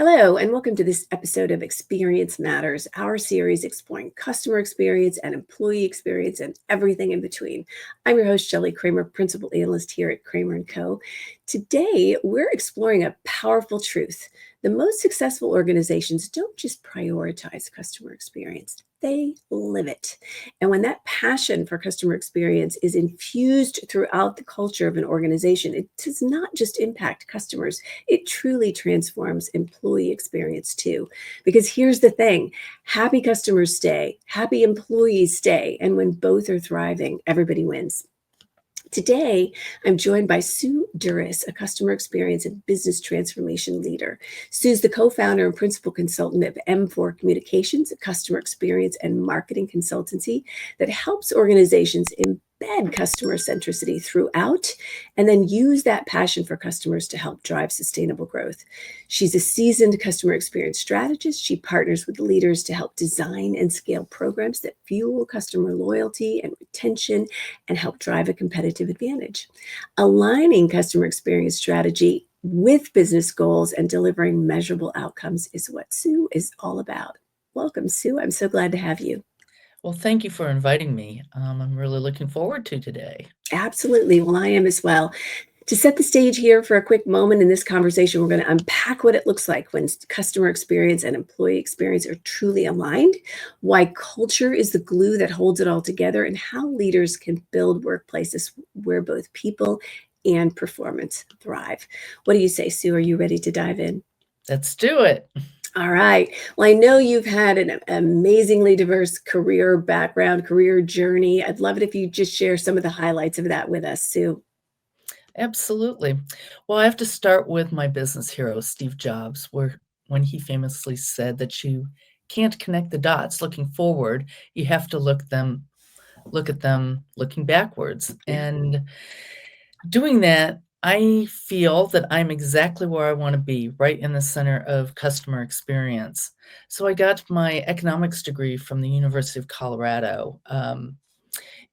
Hello, and welcome to this episode of Experience Matters, our series exploring customer experience and employee experience and everything in between. I'm your host, Shelley Kramer, Principal Analyst here at Kramer&Co. Today, we're exploring a powerful truth. The most successful organizations don't just prioritize customer experience, they live it. And when that passion for customer experience is infused throughout the culture of an organization, it does not just impact customers, it truly transforms employee experience too. Because here's the thing, happy customers stay, happy employees stay. And when both are thriving, everybody wins. Today, I'm joined by Sue Duras, a customer experience and business transformation leader. Sue's the co-founder and principal consultant of M4 Communications, a customer experience and marketing consultancy that helps organizations embed customer centricity throughout and then use that passion for customers to help drive sustainable growth. She's a seasoned customer experience strategist. She partners with leaders to help design and scale programs that fuel customer loyalty and retention and help drive a competitive advantage. Aligning customer experience strategy with business goals and delivering measurable outcomes is what Sue is all about. Welcome, Sue. I'm so glad to have you. Well, thank you for inviting me. I'm really looking forward to today. Absolutely. Well, I am as well. To set the stage here for a quick moment in this conversation, we're going to unpack what it looks like when customer experience and employee experience are truly aligned, why culture is the glue that holds it all together, and how leaders can build workplaces where both people and performance thrive. What do you say, Sue? Are you ready to dive in? Let's do it. All right. Well, I know you've had an amazingly diverse career background, career journey. I'd love it if you just share some of the highlights of that with us, Sue. Absolutely. Well, I have to start with my business hero, Steve Jobs, when he famously said that you can't connect the dots looking forward, you have to look at them looking backwards. Yeah. And doing that, I feel that I'm exactly where I want to be, right in the center of customer experience. So I got my economics degree from the University of Colorado,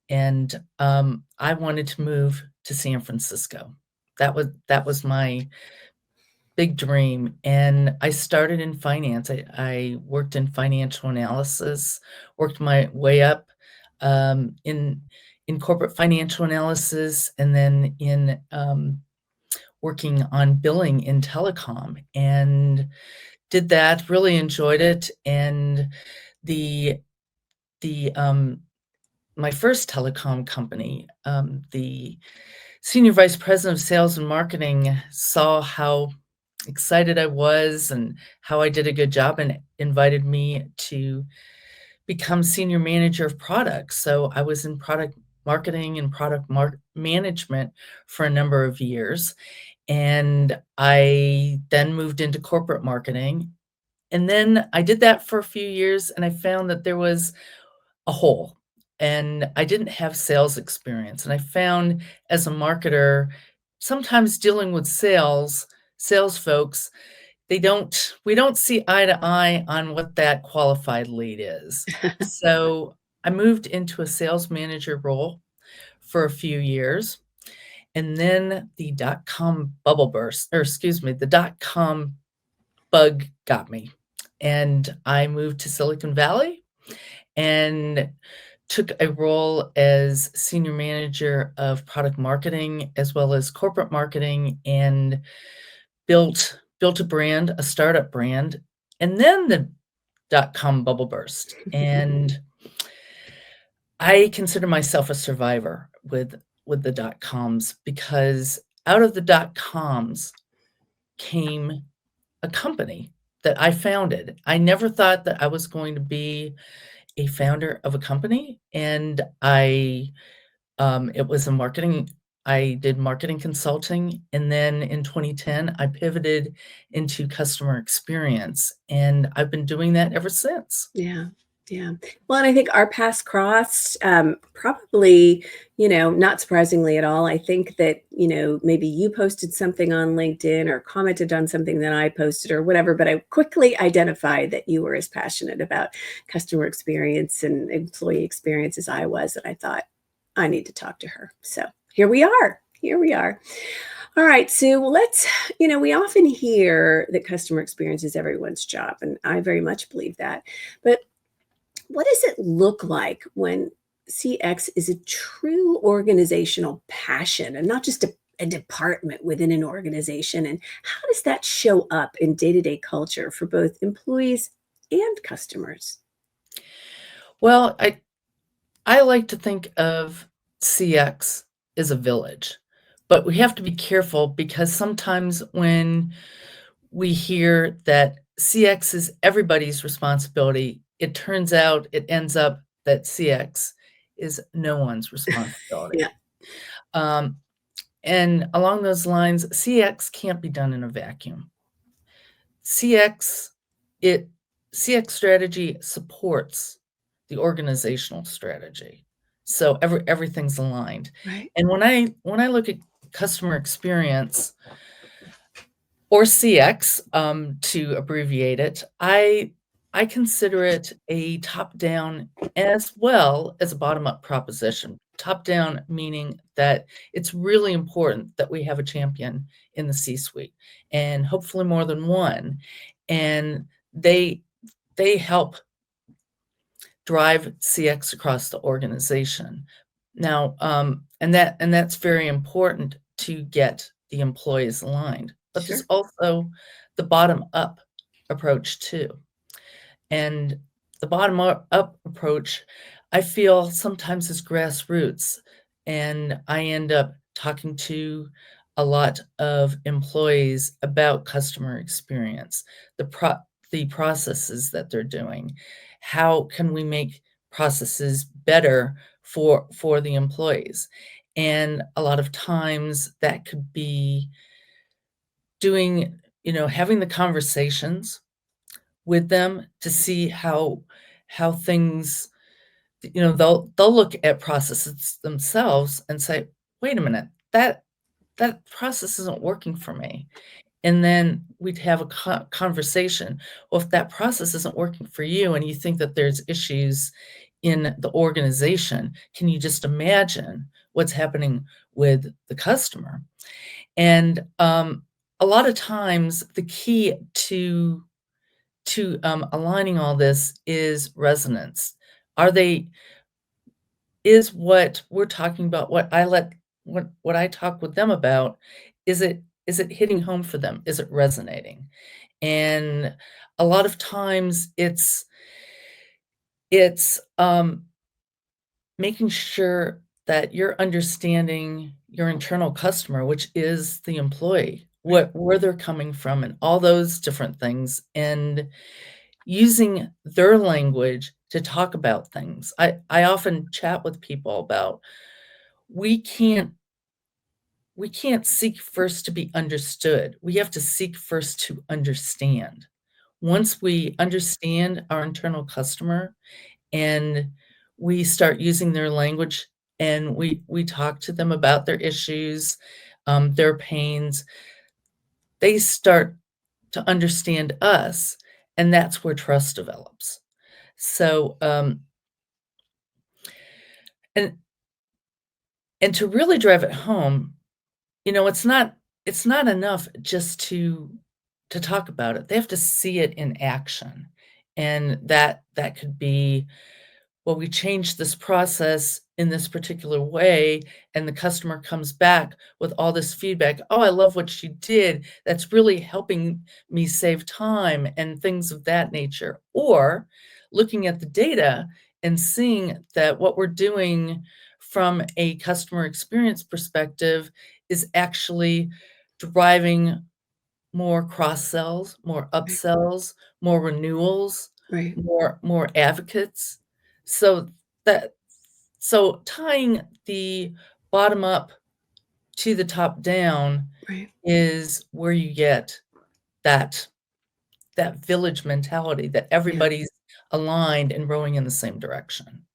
and I wanted to move to San Francisco. That was my big dream, and I started in finance. I worked in financial analysis, worked my way up in corporate financial analysis, and then in working on billing in telecom, and did that. Really enjoyed it, and the the my first telecom company, the senior vice president of sales and marketing saw how excited I was and how I did a good job and invited me to become senior manager of products. So I was in product marketing and product management for a number of years. And I then moved into corporate marketing. And then I did that for a few years and I found that there was a hole and I didn't have sales experience. And I found as a marketer, sometimes dealing with sales folks, we don't see eye to eye on what that qualified lead is. So I moved into a sales manager role for a few years. And then the dot-com bubble burst, or excuse me, the dot-com bug got me. And I moved to Silicon Valley and took a role as senior manager of product marketing as well as corporate marketing and built a brand, a startup brand. And then the dot-com bubble burst. And I consider myself a survivor with the dot-coms because out of the dot-coms came a company that I founded. I never thought that I was going to be a founder of a company, and it was I did marketing consulting, and then in 2010, I pivoted into customer experience, and I've been doing that ever since. Yeah. Yeah. Well, and I think our paths crossed, probably, not surprisingly at all. I think that, maybe you posted something on LinkedIn or commented on something that I posted or whatever, but I quickly identified that you were as passionate about customer experience and employee experience as I was. And I thought, I need to talk to her. So here we are. Here we are. All right, so we often hear that customer experience is everyone's job, and I very much believe that. But what does it look like when CX is a true organizational passion and not just a department within an organization? And how does that show up in day to day culture for both employees and customers? Well, I like to think of CX as a village, but we have to be careful because sometimes when we hear that CX is everybody's responsibility, it turns out it ends up that CX is no one's Yeah, responsibility. Um, and along those lines, CX can't be done in a vacuum. CX it CX strategy supports the organizational strategy. So everything's aligned. right. And when I look at customer experience or CX, to abbreviate it, I consider it a top-down as well as a bottom-up proposition. Top-down meaning that it's really important that we have a champion in the C-suite, and hopefully more than one, and they they help drive CX across the organization. Now, and that's very important to get the employees aligned. But there's Sure. also the bottom up approach too. And the up approach, I feel sometimes is grassroots. And I end up talking to a lot of employees about customer experience, the the processes that they're doing. How can we make processes better for the employees? And a lot of times that could be doing, having the conversations with them to see how things they'll look at processes themselves and say, "Wait a minute, that process isn't working for me." And then we'd have a conversation. Well, if that process isn't working for you and you think that there's issues in the organization, can you just imagine what's happening with the customer? And a lot of times the key to aligning all this is resonance. Are they is what we're talking about, what I talk with them about, is it hitting home for them? Is it resonating? And a lot of times it's making sure that you're understanding your internal customer, which is the employee, Right. where they're coming from and all those different things, and using their language to talk about things. I often chat with people about we can't we can't seek first to be understood. We have to seek first to understand. Once we understand our internal customer and we start using their language and we talk to them about their issues, their pains, they start to understand us, and that's where trust develops. So, and to really drive it home, it's not enough just to talk about it. They have to see it in action, and that could be, well, we changed this process in this particular way, and the customer comes back with all this feedback. Oh, I love what you did. That's really helping me save time and things of that nature. Or looking at the data and seeing that what we're doing from a customer experience perspective is actually driving more cross sells, more Right. upsells, more renewals, Right. more advocates. So that so tying the bottom up to the top down Right. is where you get that that village mentality that Yeah. everybody's aligned and rowing in the same direction.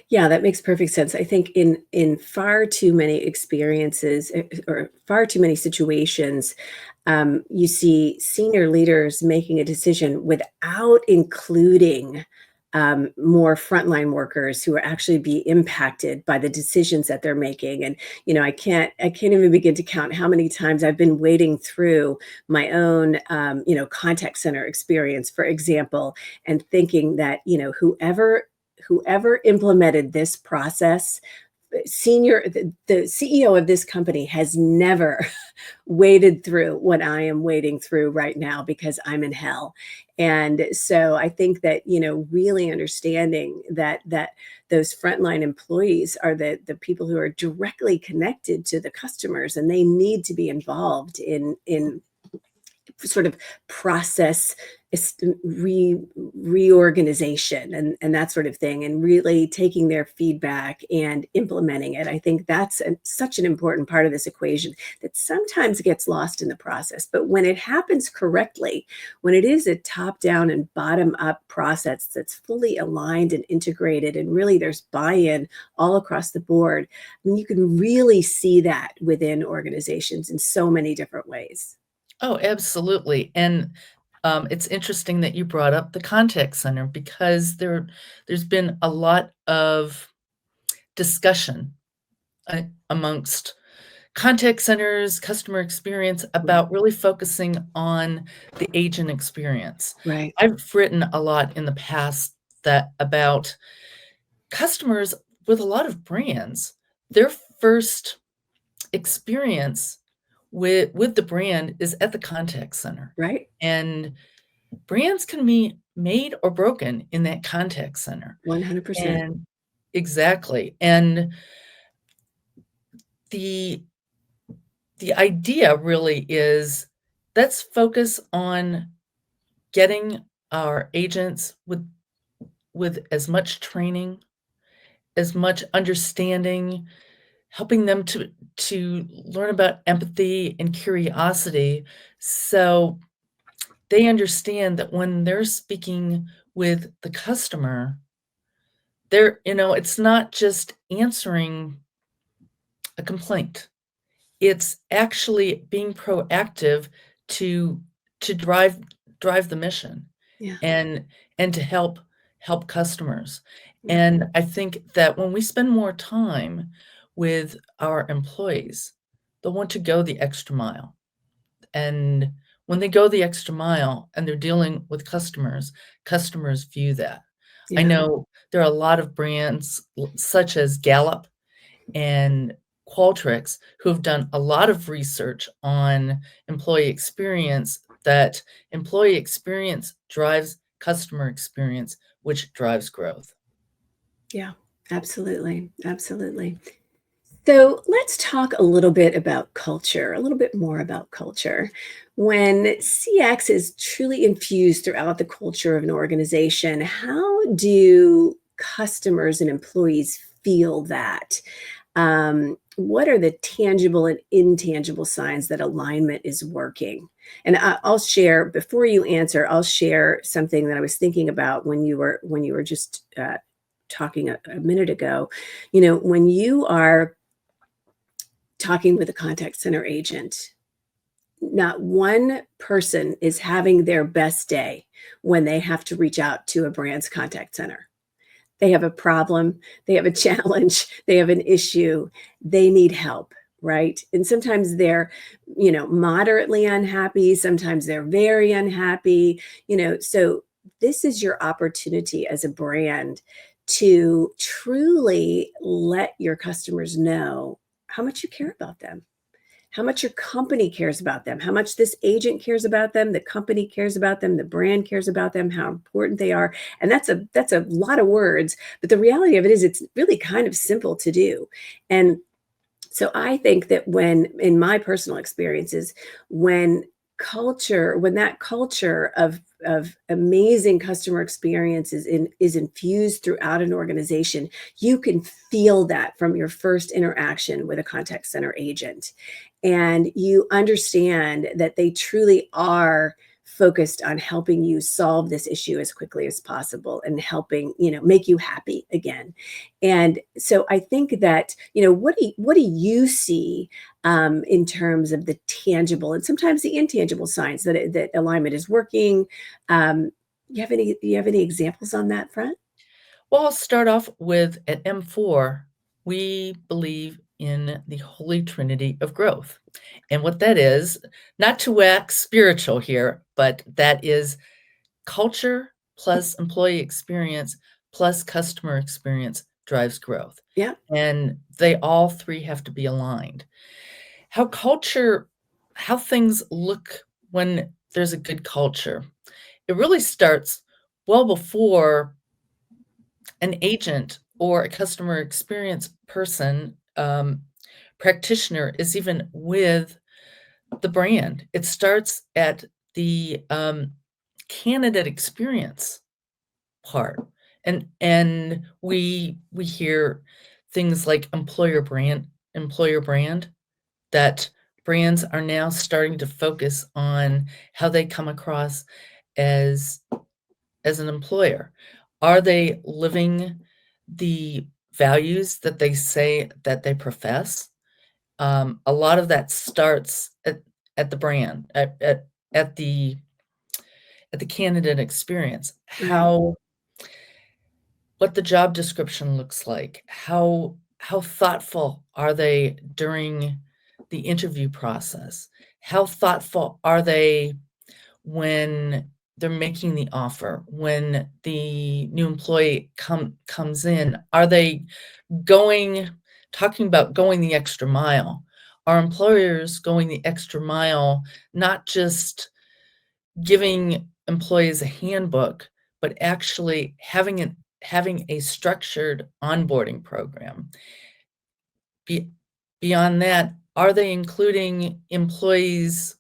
Yeah, that makes perfect sense. I think in far too many experiences or far too many situations, you see senior leaders making a decision without including more frontline workers who are actually be impacted by the decisions that they're making. And I can't even begin to count how many times I've been wading through my own contact center experience, for example, and thinking that whoever implemented this process, the CEO of this company has never waded through what I am wading through right now because I'm in hell. And so I think that, really understanding that those frontline employees are the people who are directly connected to the customers, and they need to be involved in sort of process reorganization and that sort of thing, and really taking their feedback and implementing it. I think that's such an important part of this equation that sometimes gets lost in the process. But when it happens correctly, when it is a top down and bottom up process that's fully aligned and integrated, and really there's buy-in all across the board, I mean, you can really see that within organizations in so many different ways. Oh, absolutely, and, it's interesting that you brought up the contact center because there's been a lot of discussion, amongst contact centers, customer experience, about really focusing on the agent experience. Right. I've written a lot in the past that about customers with a lot of brands, their first experience with the brand is at the contact center, Right. and brands can be made or broken in that contact center, 100%. and exactly, and the the idea really is, let's focus on getting our agents with as much training, as much understanding, helping them to learn about empathy and curiosity, so they understand that when they're speaking with the customer, it's not just answering a complaint. It's actually being proactive to to drive the mission Yeah. and and to help customers. Yeah. And I think that when we spend more time with our employees, they'll want to go the extra mile. And when they go the extra mile and they're dealing with customers, customers view that. I Yeah. know there are a lot of brands such as Gallup and Qualtrics who have done a lot of research on employee experience, that employee experience drives customer experience, which drives growth. Yeah. Absolutely. Absolutely. So let's talk a little bit about culture, a little bit more about culture. When CX is truly infused throughout the culture of an organization, how do customers and employees feel that? What are the tangible and intangible signs that alignment is working? And I'll share, before you answer, I'll share something that I was thinking about when you were just talking a minute ago. When you are talking with a contact center agent, not one person is having their best day when they have to reach out to a brand's contact center. They have a problem, they have a challenge, they have an issue, they need help, right? And sometimes they're, moderately unhappy, sometimes they're very unhappy, so this is your opportunity as a brand to truly let your customers know how much you care about them, how much your company cares about them, how much this agent cares about them, the company cares about them, the brand cares about them, how important they are. And that's a lot of words, but the reality of it is it's really kind of simple to do. And so I think that when, in my personal experiences, when that culture of amazing customer experiences is infused throughout an organization, you can feel that from your first interaction with a contact center agent. And you understand that they truly are focused on helping you solve this issue as quickly as possible and helping, make you happy again. And so I think that, what do you see in terms of the tangible and sometimes the intangible signs that alignment is working? You have any examples on that front? Well, I'll start off with at M4, we believe in the holy trinity of growth. And what that is, not to wax spiritual here, but that is culture plus employee experience plus customer experience drives growth. Yeah. And they all three have to be aligned. How culture, how things look when there's a good culture, it really starts well before an agent or a customer experience person, practitioner is even with the brand. It starts at the candidate experience part, and we hear things like employer brand, that brands are now starting to focus on how they come across as an employer. Are they living the values that they say that they profess? A lot of that starts at the brand, at the candidate experience. Right. What the job description looks like, how thoughtful are they during the interview process? How thoughtful are they when they're making the offer, when the new employee comes in? Are they going talking about going the extra mile? Are employers going the extra mile, not just giving employees a handbook, but actually having a structured onboarding program? Be Beyond that, are they including employees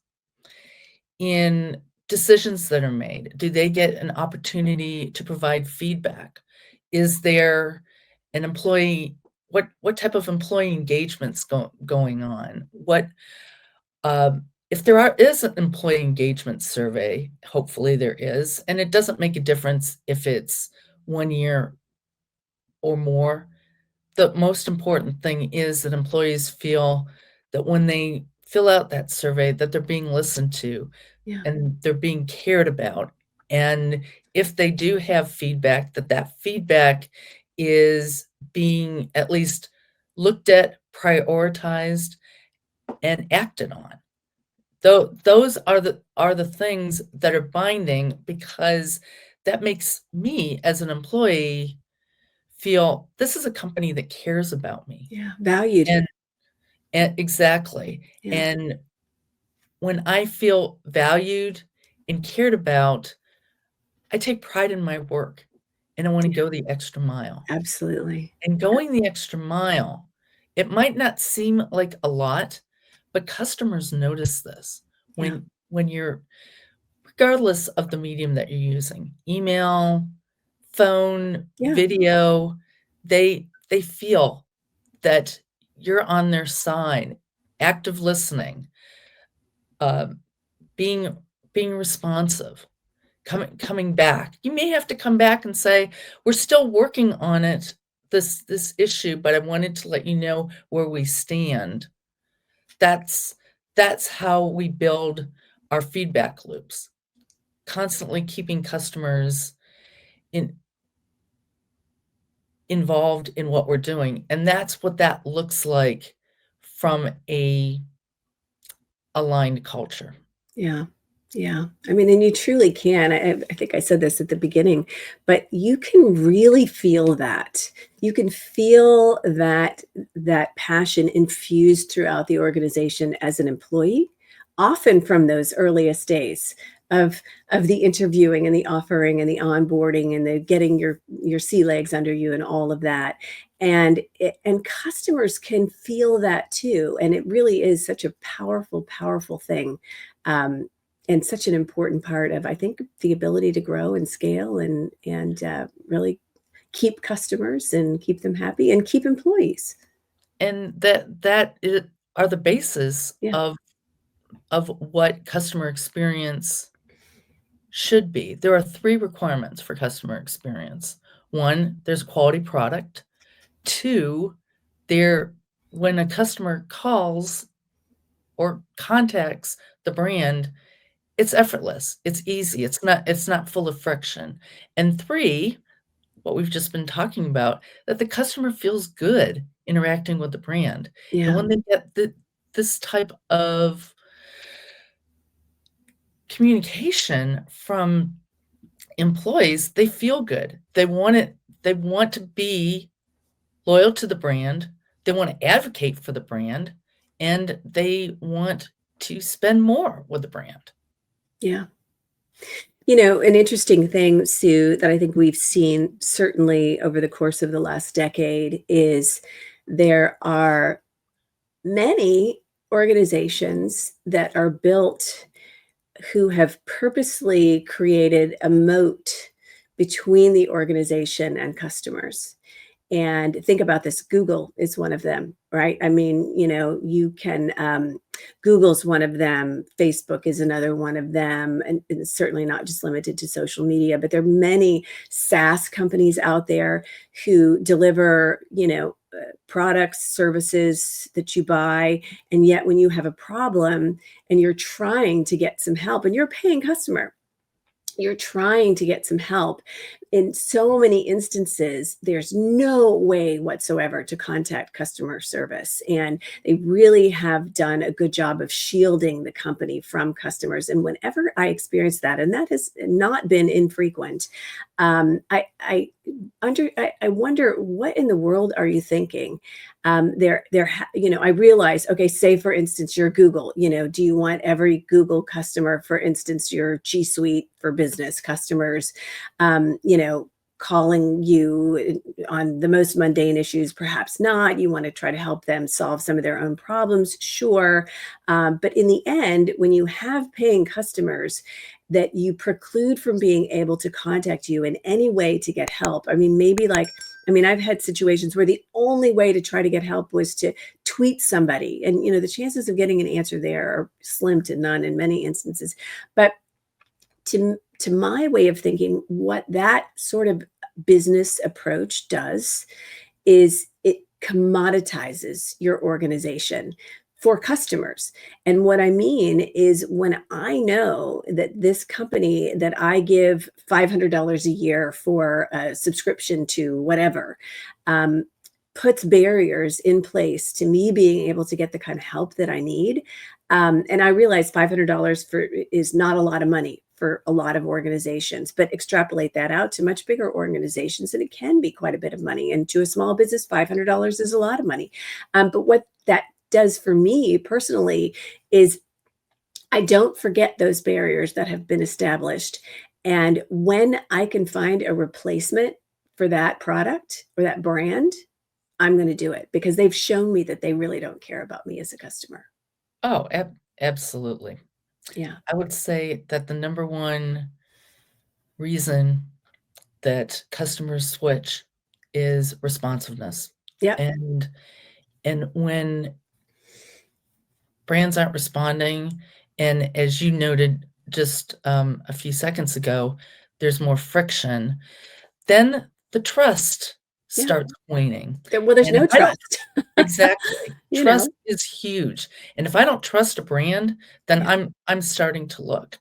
in decisions that are made? Do they get an opportunity to provide feedback? Is there an employee what type of employee engagement's going on? If is an employee engagement survey, hopefully there is, and it doesn't make a difference if it's 1 year or more. The most important thing is that employees feel that when they fill out that survey, that they're being listened to Yeah. and they're being cared about. And if they do have feedback, that feedback is being at least looked at, prioritized, and acted on. Those are the things that are binding, because that makes me as an employee feel this is a company that cares about me. Yeah. Valued. And exactly. Yeah. And when I feel valued and cared about, I take pride in my work and I want to Yeah. go the extra mile. Absolutely. And going the extra mile, it might not seem like a lot, but customers notice this Yeah. when you're, regardless of the medium that you're using, email, phone, Yeah. video, they feel that you're on their side, active listening, um, being responsive, coming back. You may have to come back and say, "We're still working on it, this issue, but I wanted to let you know where we stand." That's how we build our feedback loops, constantly keeping customers in involved in what we're doing, and that's what that looks like from a aligned culture. Yeah. Yeah. I mean, and you truly can. I think I said this at the beginning, but you can really feel that. You can feel that passion infused throughout the organization as an employee, often from those earliest days of the interviewing and the offering and the onboarding and the getting your sea legs under you and all of that. And customers can feel that too. And it really is such a powerful, powerful thing. Um, and such an important part of, I think, the ability to grow and scale and really keep customers and keep them happy and keep employees. And are the basis Yeah. of what customer experience should be. There are 3 requirements for customer experience. 1, there's quality product. 2, there when a customer calls or contacts the brand, it's effortless, it's easy, it's not full of friction. And 3, what we've just been talking about, that the customer feels good interacting with the brand. And Yeah. when they get this type of communication from employees, they feel good. They want to be loyal to the brand, they wanna advocate for the brand, and they want to spend more with the brand. Yeah. You know, an interesting thing, Sue, that I think we've seen certainly over the course of the last decade is there are many organizations that are built who have purposely created a moat between the organization and customers. And think about this, Google is one of them, right? I mean, you know, you can, Google's one of them, Facebook is another one of them, and it's certainly not just limited to social media, but there are many SaaS companies out there who deliver, you know, products, services that you buy. And yet, when you have a problem and you're trying to get some help and you're a paying customer, you're trying to get some help. In so many instances, there's no way whatsoever to contact customer service. And they really have done a good job of shielding the company from customers. And whenever I experience that, and that has not been infrequent, I wonder what in the world are you thinking? You know, I realize, okay, say for instance, you're Google, you know, do you want every Google customer, for instance, your G Suite for business customers, you know, calling you on the most mundane issues? Perhaps not. You want to try to help them solve some of their own problems, sure. But in the end, when you have paying customers that you preclude from being able to contact you in any way to get help. I mean, maybe like, I mean, I've had situations where the only way to try to get help was to tweet somebody. And, you know, the chances of getting an answer there are slim to none in many instances. But to my way of thinking, what that sort of business approach does is it commoditizes your organization for customers. And what I mean is when I know that this company that I give $500 a year for a subscription to whatever, um, puts barriers in place to me being able to get the kind of help that I need. And I realize $500 for is not a lot of money for a lot of organizations, but extrapolate that out to much bigger organizations, and it can be quite a bit of money. And to a small business, $500 is a lot of money. But what that does for me personally is I don't forget those barriers that have been established. And when I can find a replacement for that product or that brand, I'm going to do it because they've shown me that they really don't care about me as a customer. Oh, absolutely. Yeah. I would say that the number one reason that customers switch is responsiveness. Yep. And when brands aren't responding, and as you noted just, a few seconds ago, there's more friction, then the trust Yeah. starts waning. Well, there's And if no I don't trust. exactly. You Trust know? is huge, and if I don't trust a brand, then Yeah. I'm starting to look.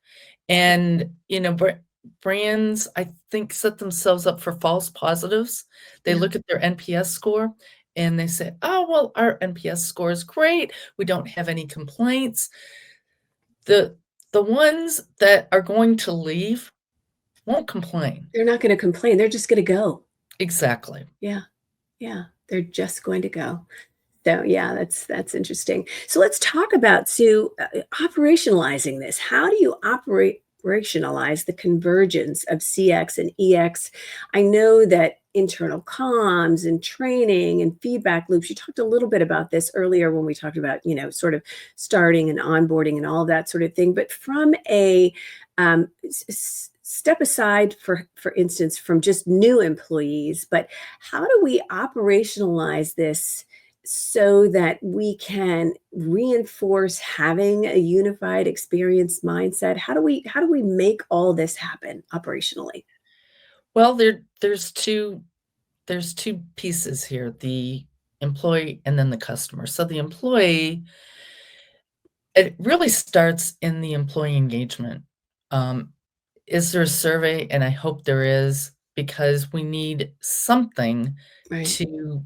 And, you know, brands, I think, set themselves up for false positives. They Yeah. look at their NPS score, and they say, "Oh, well, our NPS score is great. We don't have any complaints." The the ones that are going to leave won't complain. They're not gonna complain, they're just gonna go. Exactly. Yeah, yeah, they're just going to go. So, yeah, that's interesting. So let's talk about, Sue, operationalizing this. How do you operationalize the convergence of CX and EX? I know that internal comms and training and feedback loops, you talked a little bit about this earlier when we talked about, you know, sort of starting and onboarding and all of that sort of thing. But from a step aside, for instance, from just new employees, but how do we operationalize this so that we can reinforce having a unified experience mindset? How do we make all this happen operationally? Well, there's 2 pieces here, the employee and then the customer. So the employee, it really starts in the employee engagement. Um, is there a survey? And I hope there is, because we need something Right. to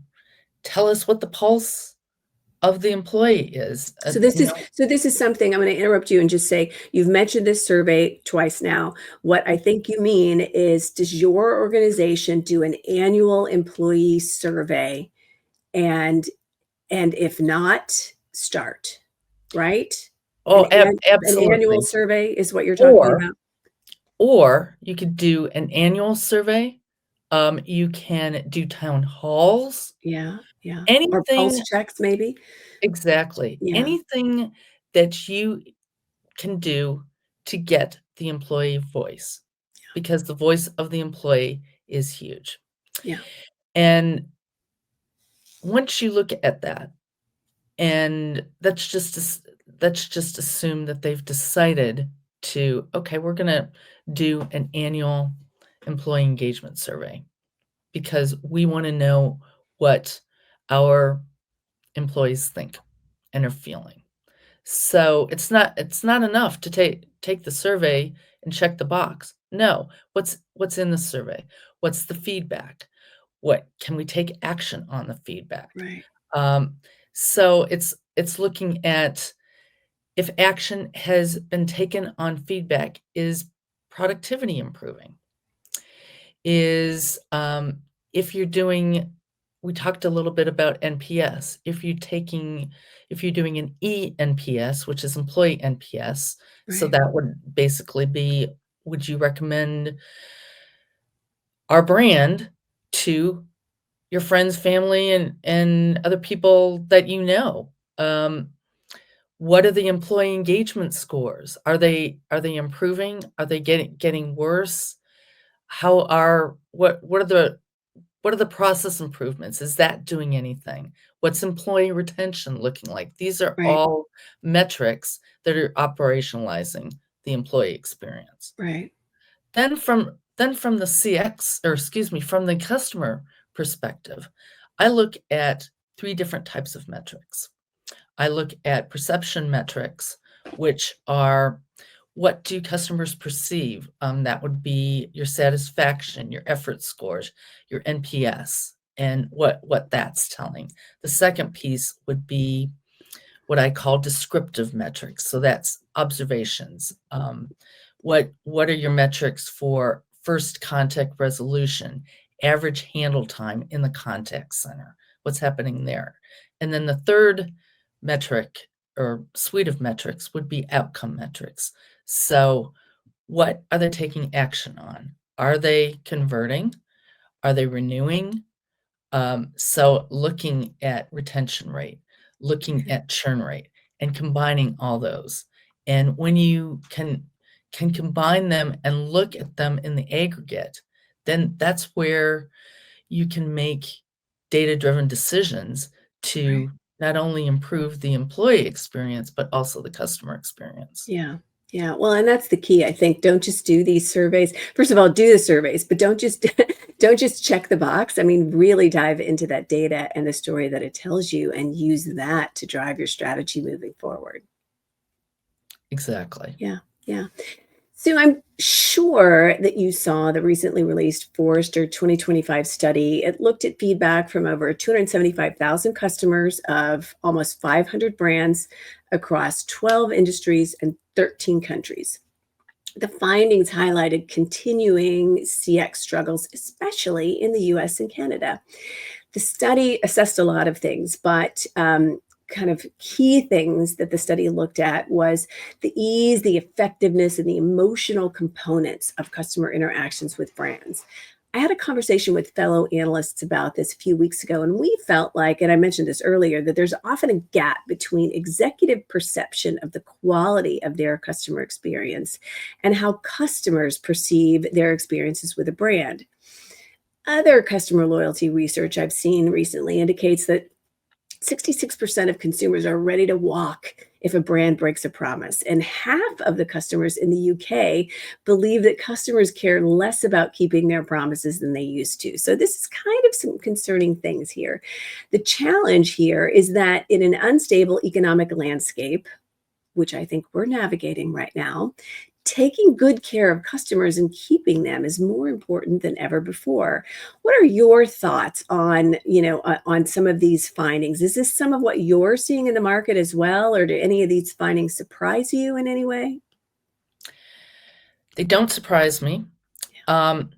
tell us what the pulse of the employee is, So this you is know? so this is something I'm going to interrupt you and just say you've mentioned this survey twice now. What I think you mean is, does your organization do an annual employee survey? And if not, start, right? An Oh, an annual absolutely. survey is what you're talking Or about? or you could do an annual survey. You can do town halls. Yeah, yeah. Or Anything pulse checks maybe? exactly. Yeah, Anything that you can do to get the employee voice, because the voice of the employee is huge. yeah, And once you look at that, and let's just assume that they've decided to, okay, we're gonna do an annual employee engagement survey because we wanna know what our employees think and are feeling. So it's not enough to take the survey and check the box. No, what's in the survey? What's the feedback? What can we take action on the feedback? right, Um, so it's looking at if action has been taken on feedback, is productivity improving? Is, if you're doing we talked a little bit about NPS. If you're doing an eNPS, which is employee NPS, so right, that would basically be, would you recommend our brand to your friends, family, and other people that you know? What are the employee engagement scores? Are they improving? Are they getting worse? How are what are the process improvements? Is that doing anything? What's employee retention looking like? These are right, all metrics that are operationalizing the employee experience. right. Then from the CX, or excuse me, from the customer perspective, I look at 3 different types of metrics. I look at perception metrics, which are, what do customers perceive? That would be your satisfaction, your effort scores, your NPS, and what that's telling. The second piece would be what I call descriptive metrics. So that's observations. What are your metrics for first contact resolution, average handle time in the contact center? What's happening there? And then the third metric or suite of metrics would be outcome metrics. So what are they taking action on? Are they converting? Are they renewing? So looking at retention rate, looking Okay. at churn rate, and combining all those. And when you can combine them and look at them in the aggregate, then that's where you can make data-driven decisions Right. to not only improve the employee experience, but also the customer experience. Yeah. Yeah. Well, and that's the key, I think. Don't just do these surveys. First of all, do the surveys, but don't just don't just check the box. I mean, really dive into that data and the story that it tells you and use that to drive your strategy moving forward. Exactly. Yeah. Yeah. So I'm sure that you saw the recently released Forrester 2025 study. It looked at feedback from over 275,000 customers of almost 500 brands across 12 industries and 13 countries. The findings highlighted continuing CX struggles, especially in the US and Canada. The study assessed a lot of things, but kind of key things that the study looked at was the ease, the effectiveness, and the emotional components of customer interactions with brands. I had a conversation with fellow analysts about this a few weeks ago, and we felt like, and I mentioned this earlier, that there's often a gap between executive perception of the quality of their customer experience and how customers perceive their experiences with a brand. Other customer loyalty research I've seen recently indicates that 66% of consumers are ready to walk if a brand breaks a promise. And half of the customers in the UK believe that customers care less about keeping their promises than they used to. So, this is kind of some concerning things here. The challenge here is that in an unstable economic landscape, which I think we're navigating right now, taking good care of customers and keeping them is more important than ever before. What are your thoughts on, on some of these findings? Is this some of what you're seeing in the market as well, or do any of these findings surprise you in any way? They don't surprise me. Um,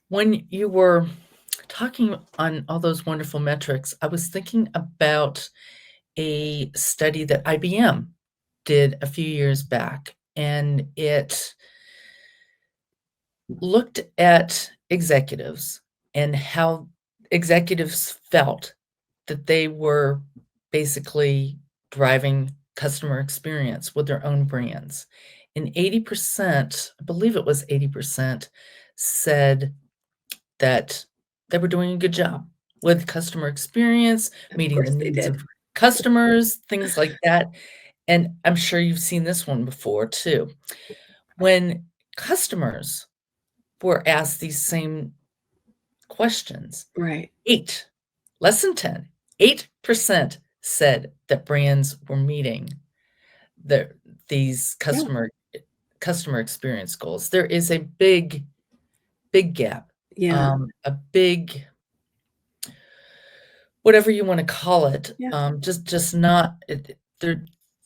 when you were talking on all those wonderful metrics, I was thinking about a study that IBM did a few years back, and it looked at executives and how executives felt that they were basically driving customer experience with their own brands. And 80%, I believe it was 80%, said that they were doing a good job with customer experience, Of meeting the course they needs did. of customers, things like that. And I'm sure you've seen this one before too. When customers were asked these same questions, Right. 8, less than 10, 8% said that brands were meeting the these Yeah. customer experience goals. There is a big gap, Yeah. a big whatever you wanna call it, Yeah. just not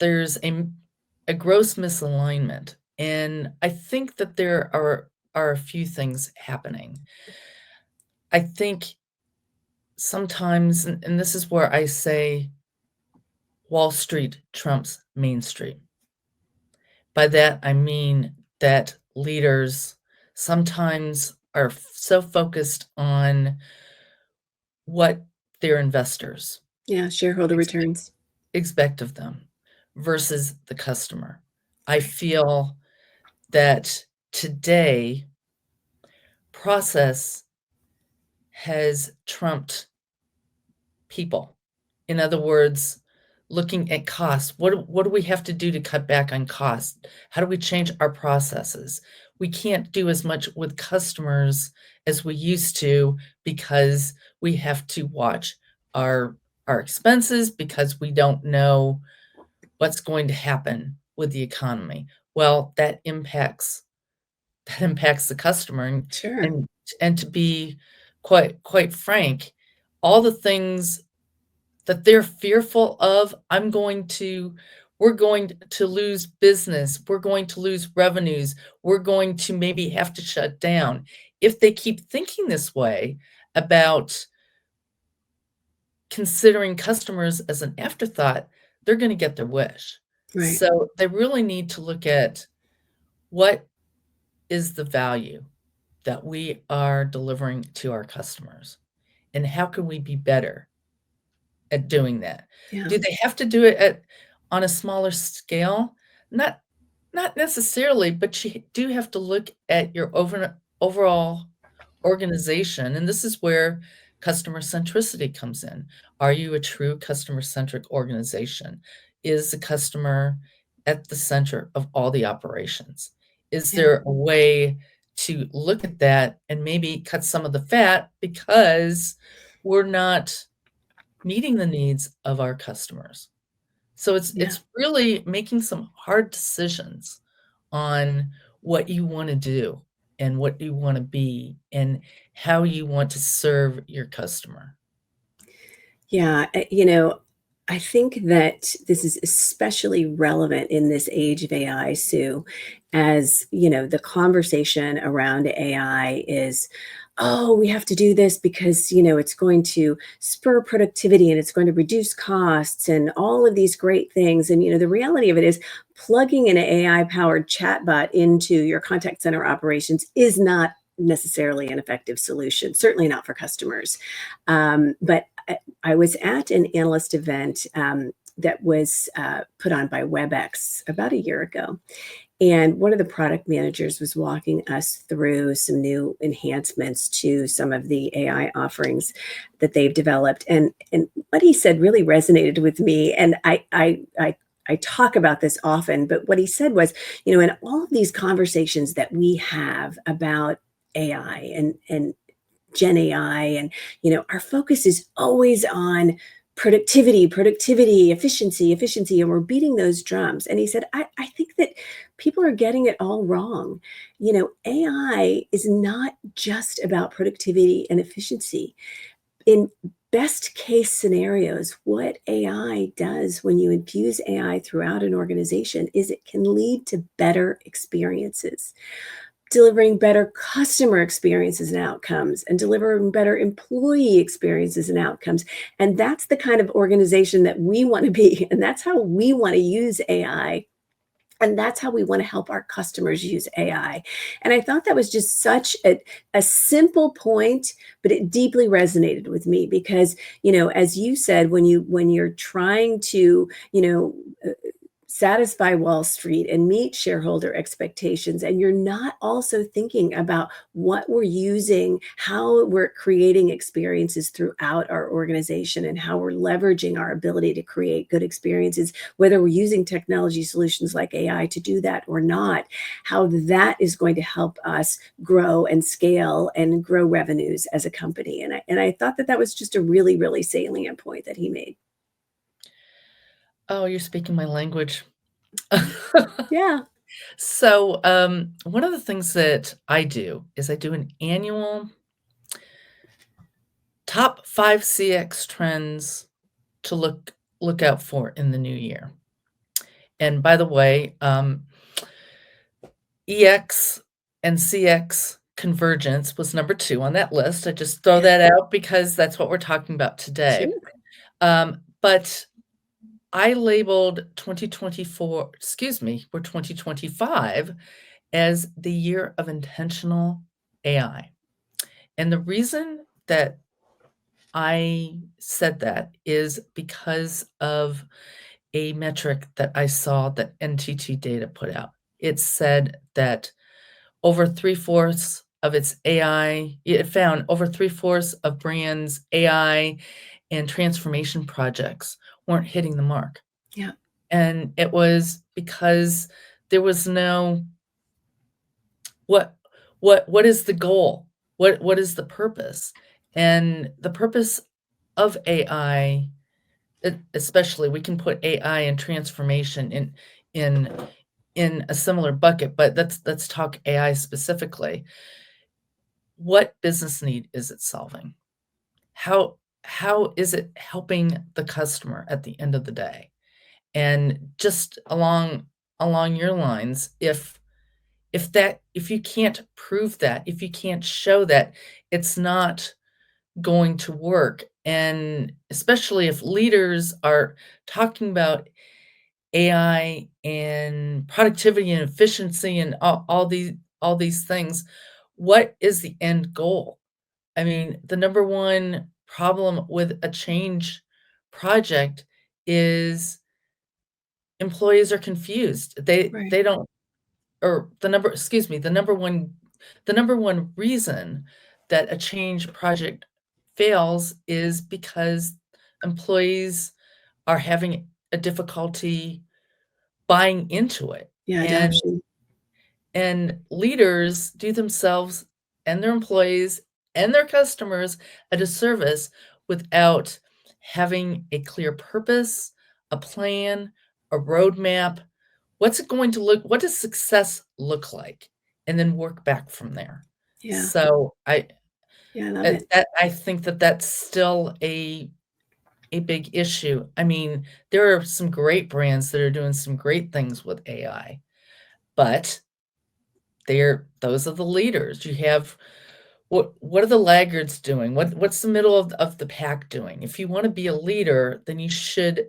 there's a gross misalignment, and I think that there are a few things happening. I think sometimes and this is where I say Wall Street trumps Main Street. By that, I mean that leaders sometimes are so focused on what their investors Yeah. Shareholder expect returns. expect of them versus the customer. I feel that today process has trumped people. In other words, looking at costs. What do we have to do to cut back on costs? How do we change our processes? We can't do as much with customers as we used to because we have to watch our our expenses because we don't know what's going to happen with the economy. Well, that impacts the customer Sure. and and to be quite frank, all the things that they're fearful of, we're going to lose business, we're going to lose revenues, we're going to maybe have to shut down. If they keep thinking this way about considering customers as an afterthought, they're gonna get their wish. Right. So, they really need to look at what is the value that we are delivering to our customers, and how can we be better at doing that. Yeah. Do they have to do it at on a smaller scale? Not not necessarily, but you do have to look at your overall organization, and this is where customer centricity comes in. Are you a true customer-centric organization? Is the customer at the center of all the operations? Is Yeah. there a way to look at that and maybe cut some of the fat because we're not meeting the needs of our customers? So Yeah. it's really making some hard decisions on what you wanna do and what you wanna be and how you want to serve your customer. Yeah, I think that this is especially relevant in this age of AI, Sue, as, the conversation around AI is, "Oh, we have to do this because, it's going to spur productivity and it's going to reduce costs and all of these great things." And, the reality of it is plugging an AI-powered chatbot into your contact center operations is not necessarily an effective solution, certainly not for customers. But I was at an analyst event that was put on by WebEx about a year ago. And one of the product managers was walking us through some new enhancements to some of the AI offerings that they've developed. And what he said really resonated with me. And I talk about this often, but what he said was, in all of these conversations that we have about AI and Gen AI, and our focus is always on productivity, productivity, efficiency, efficiency, and we're beating those drums. And he said, I think that people are getting it all wrong. AI is not just about productivity and efficiency. In best case scenarios, what AI does when you infuse AI throughout an organization is it can lead to better experiences, delivering better customer experiences and outcomes, and delivering better employee experiences and outcomes. And that's the kind of organization that we want to be. And that's how we want to use AI. And that's how we want to help our customers use AI. And I thought that was just such a simple point, but it deeply resonated with me because, as you said, when you're trying to, satisfy Wall Street and meet shareholder expectations, and you're not also thinking about what we're using, how we're creating experiences throughout our organization, and how we're leveraging our ability to create good experiences, whether we're using technology solutions like AI to do that or not, how that is going to help us grow and scale and grow revenues as a company. And I thought that that was just a really, really salient point that he made. Oh, you're speaking my language. Yeah. So, one of the things that I do is I do an annual top 5 CX trends to look out for in the new year. And by the way, EX and CX convergence was number 2 on that list. I just throw Yeah. that out because that's what we're talking about today. Sure. But I labeled 2024, excuse me, for 2025 as the year of intentional AI. And the reason that I said that is because of a metric that I saw that NTT Data put out. It said that over three-fourths of its AI, it found over three-fourths of brands' AI and transformation projects weren't hitting the mark. Yeah. And it was because there was no what what is the goal? What is the purpose? And the purpose of AI, especially we can put AI and transformation in in a similar bucket, but let's talk AI specifically. What business need is it solving? How is it helping the customer at the end of the day? And just along your lines, if you can't prove that, if you can't show that, it's not going to work. And especially if leaders are talking about AI and productivity and efficiency and all these things, what is the end goal? I mean, the number one problem with a change project is employees are confused. Right. They don't or the number excuse me, the number one reason that a change project fails is because employees are having a difficulty buying into it. Yeah. And Adoption. leaders do themselves and their employees and their customers a disservice without having a clear purpose, a plan, a roadmap. What's it going to look what does success look like? And then work back from there. Yeah. So Yeah. I love it. I think that that's still a big issue. I mean, there are some great brands that are doing some great things with AI, but those are the leaders. You have what are the laggards doing? What's the middle of the pack doing? If you wanna be a leader, then you should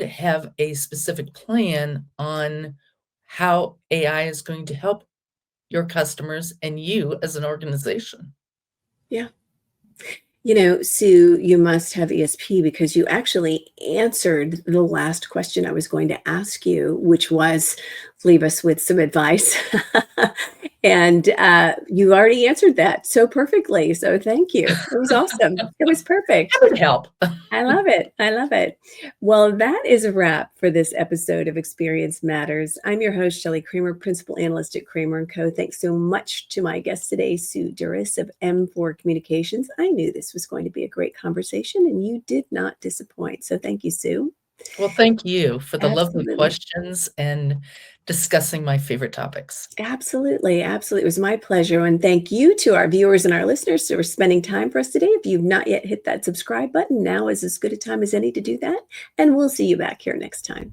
have a specific plan on how AI is going to help your customers and you as an organization. Yeah. Sue, you must have ESP because you actually answered the last question I was going to ask you, which was leave us with some advice. And you already answered that so perfectly. So thank you. It was awesome. It was perfect. That would help. I love it. I love it. Well, that is a wrap for this episode of Experience Matters. I'm your host, Shelley Kramer, Principal Analyst at Kramer&Co. Thanks so much to my guest today, Sue Duras of M4 Communications. I knew this was going to be a great conversation, and you did not disappoint. So thank you, Sue. Well, thank you for the lovely Absolutely. questions and discussing my favorite topics. Absolutely. Absolutely. It was my pleasure. And thank you to our viewers and our listeners for spending time for us today. If you've not yet hit that subscribe button, now is as good a time as any to do that. And we'll see you back here next time.